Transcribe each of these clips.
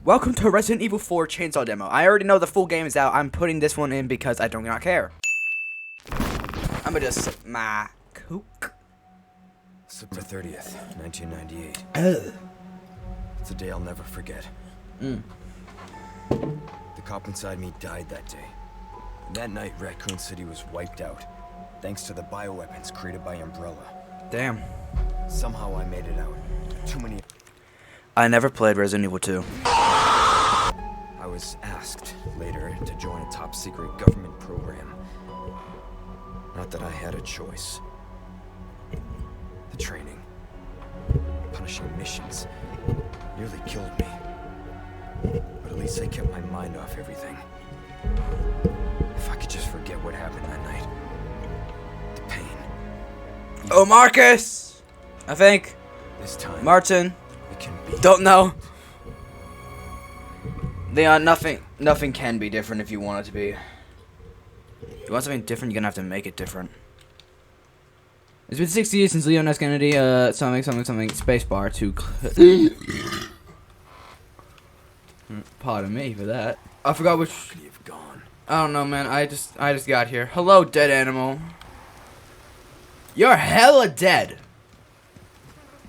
Welcome to Resident Evil 4 Chainsaw Demo. I already know the full game is out. I'm putting this one in because I do not care. I'm gonna just suck my cook. September 30th, 1998. Ugh. It's a day I'll never forget. The cop inside me died that day. That night, Raccoon City was wiped out, thanks to the bioweapons created by Umbrella. Damn. Somehow I made it out. Too many... I never played Resident Evil 2. I was asked later to join a top-secret government program. Not that I had a choice. The training, punishing missions, nearly killed me. But at least I kept my mind off everything. If I could just forget what happened that night. The pain. Oh, Marcus! I think. This time, Martin. it can be. Don't know. Leon, nothing can be different if you want it to be. If you want something different, you're gonna have to make it different. It's been 6 years since Leon S. Kennedy, something, spacebar to Pardon me for that. I forgot which... Could he have gone? I don't know, man. I just got here. Hello, dead animal. You're hella dead.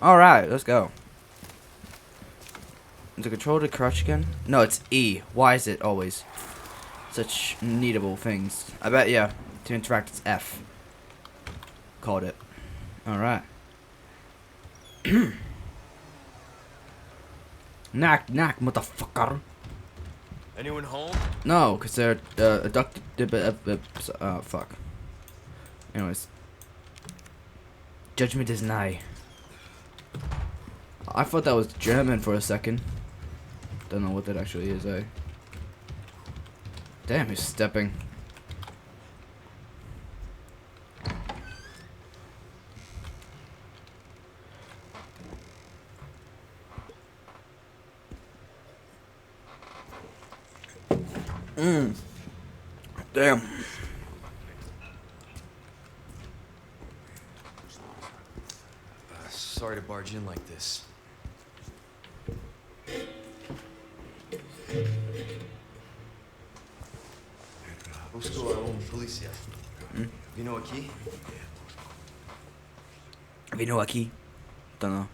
Alright, let's go. Is the control to crouch again? No, it's E. Why is it always such needable things? I bet, yeah. To interact, it's F. Called it. Alright. Knock, knock, motherfucker. Anyone home? No, because they're abducted. Fuck. Anyways. Judgment is nigh. I thought that was German for a second. Don't know what that actually is, eh? Damn, he's stepping. Damn. Sorry to barge in like this. Busco a un policía. Vino aquí? Vino aquí. Don't know.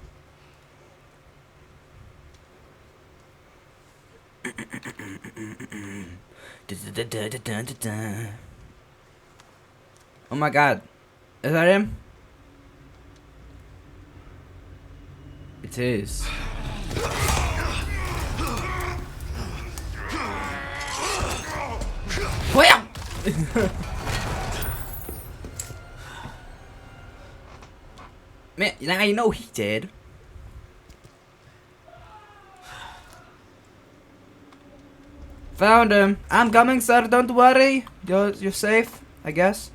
Oh my god. Is that him? It is. Wham! Man, now you know he did. Found him. I'm coming, sir. Don't worry. You're safe, I guess.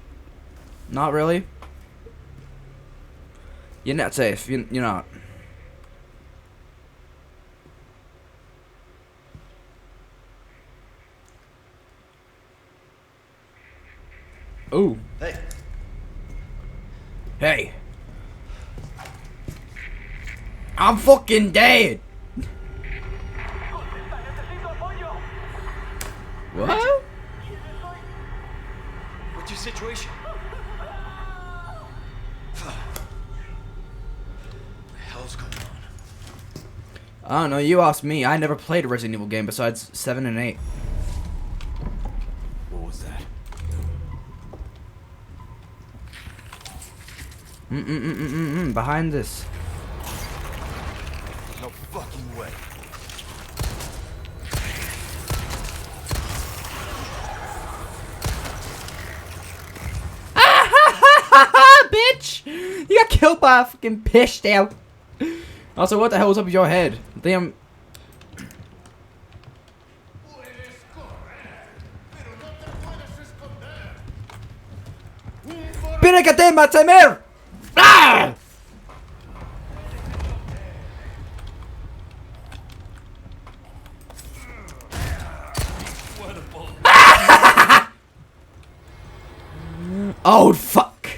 Not really. You're not safe. You're not. Ooh. Hey. Hey. I'm fucking dead. What? What's your situation? What the hell's going on? I don't know. You asked me. I never played a Resident Evil game besides 7 and 8. What was that? Behind this. No fucking way. Bitch! You got killed by a fucking pish out. Also, what the hell was up with your head? Damn. ¡Pínicate, Matzemer! ¡Ah! Oh, fuck.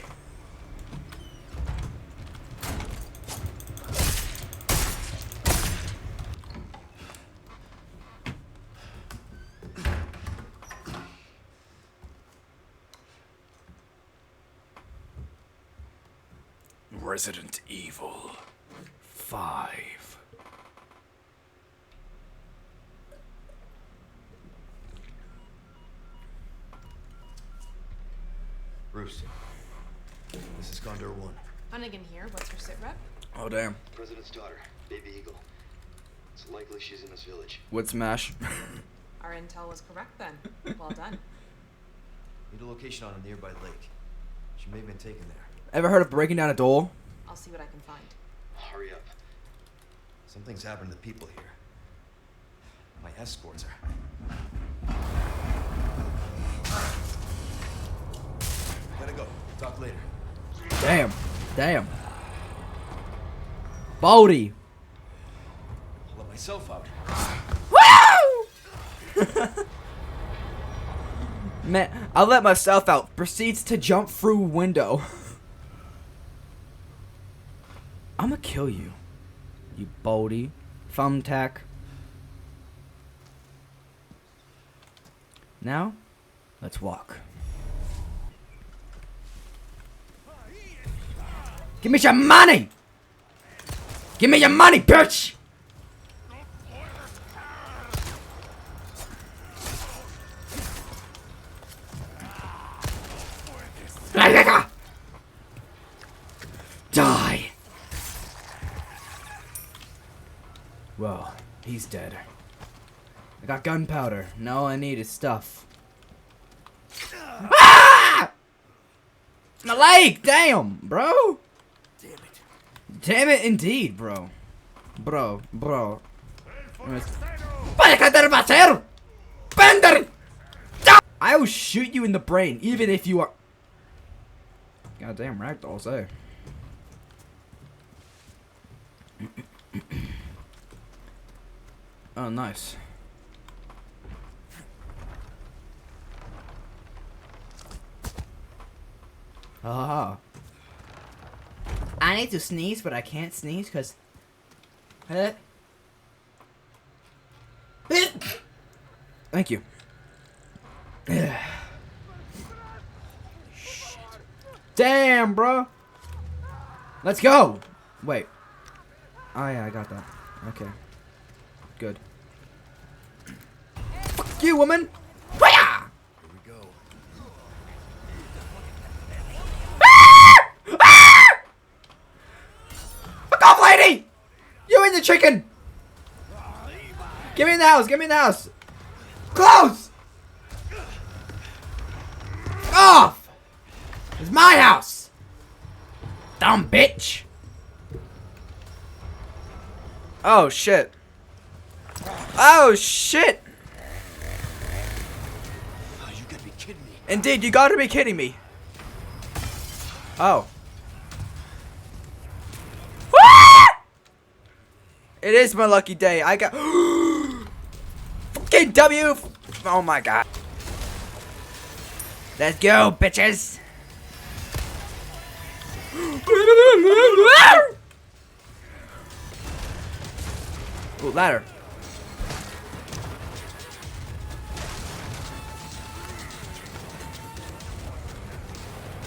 Resident Evil 5. Bruce, this is Condor 1. Hunnigan here. What's her sit rep? Oh, damn. President's daughter, Baby Eagle. It's likely she's in this village. Wood smash. Our intel was correct then. Well done. Need a location on a nearby lake. She may have been taken there. Ever heard of breaking down a door? I'll see what I can find. Hurry up. Something's happened to the people here. My escorts are. Gotta go. Talk later. Damn. Damn. Baldy. I'll let myself out. Woo! Man, I let myself out. Proceeds to jump through window. I'ma kill you. You baldy. Thumbtack. Now, let's walk. Give me your money! Give me your money, bitch! Die! Well, he's dead. I got gunpowder. Now all I need is stuff. Ah! My leg! Damn, bro! Damn it. Damn it indeed, bro. Bro. I will shoot you in the brain, even if you are... Goddamn ragdolls, eh? Oh, nice. Ah. I need to sneeze, but I can't sneeze because. Thank you. Shit. Damn, bro. Let's go. Wait. Oh yeah, I got that. Okay. Good. Fuck you, woman. Hiya! Here we go. Fuck off, lady! You and the chicken! Give me in the house, give me in the house! Close! Off! It's my house! Dumb bitch! Oh shit. Oh shit! Oh, you gotta be kidding me. Indeed, you gotta be kidding me. Oh. It is my lucky day. I got fucking W. Oh my god. Let's go, bitches. Ooh, ladder.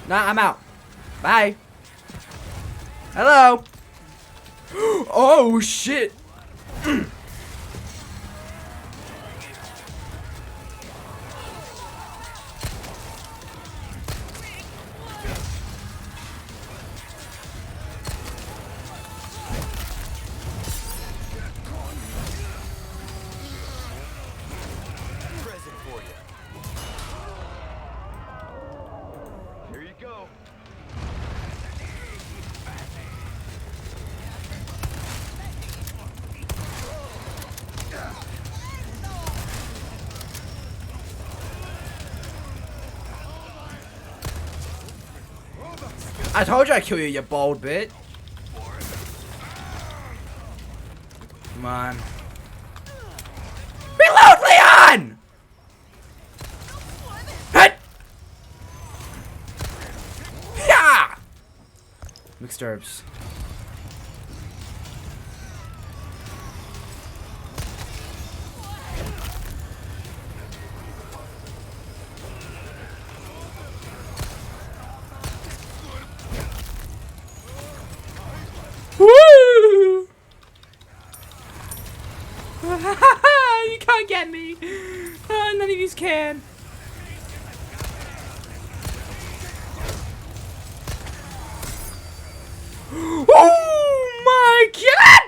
Nah, I'm out. Bye. Hello. Oh shit. Present for you. Here you go. I told you I'd kill you, you bald bit. Come on. Reload, Leon! Hit! Yeah! Mixed herbs. can. Oh my god!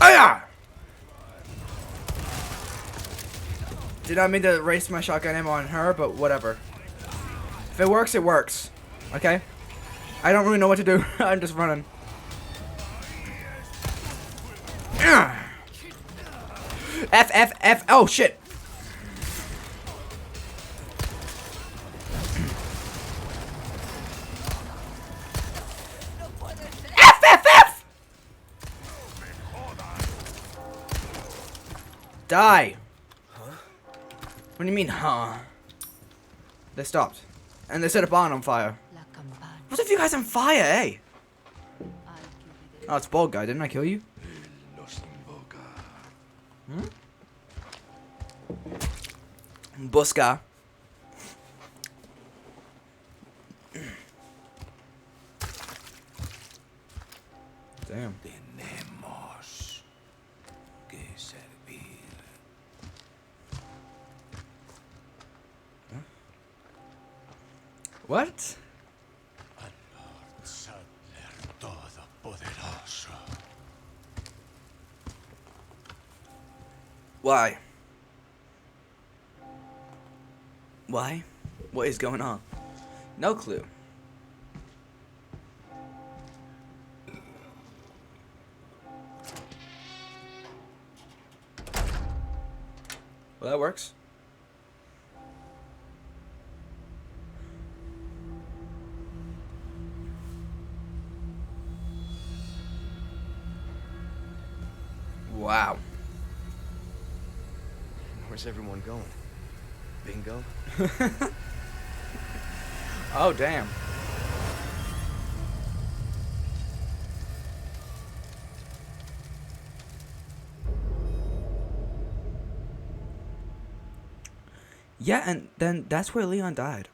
Aya! Did not mean to waste my shotgun ammo on her, but whatever. If it works, it works. Okay? I don't really know what to do. I'm just running. F. Oh, shit. F. Die. Huh? What do you mean, huh? They stopped. And they set a barn on fire. What's with you guys on fire, eh? Oh, it's bald guy. Didn't I kill you? Hmm? Busca. Damn. Tenemos que servir. Huh? What? Al Lord Sadler Todopoderoso. Why? Why? What is going on? No clue. Well, that works. Wow. Where's everyone going? Bingo? Oh, damn. Yeah, and then that's where Leon died.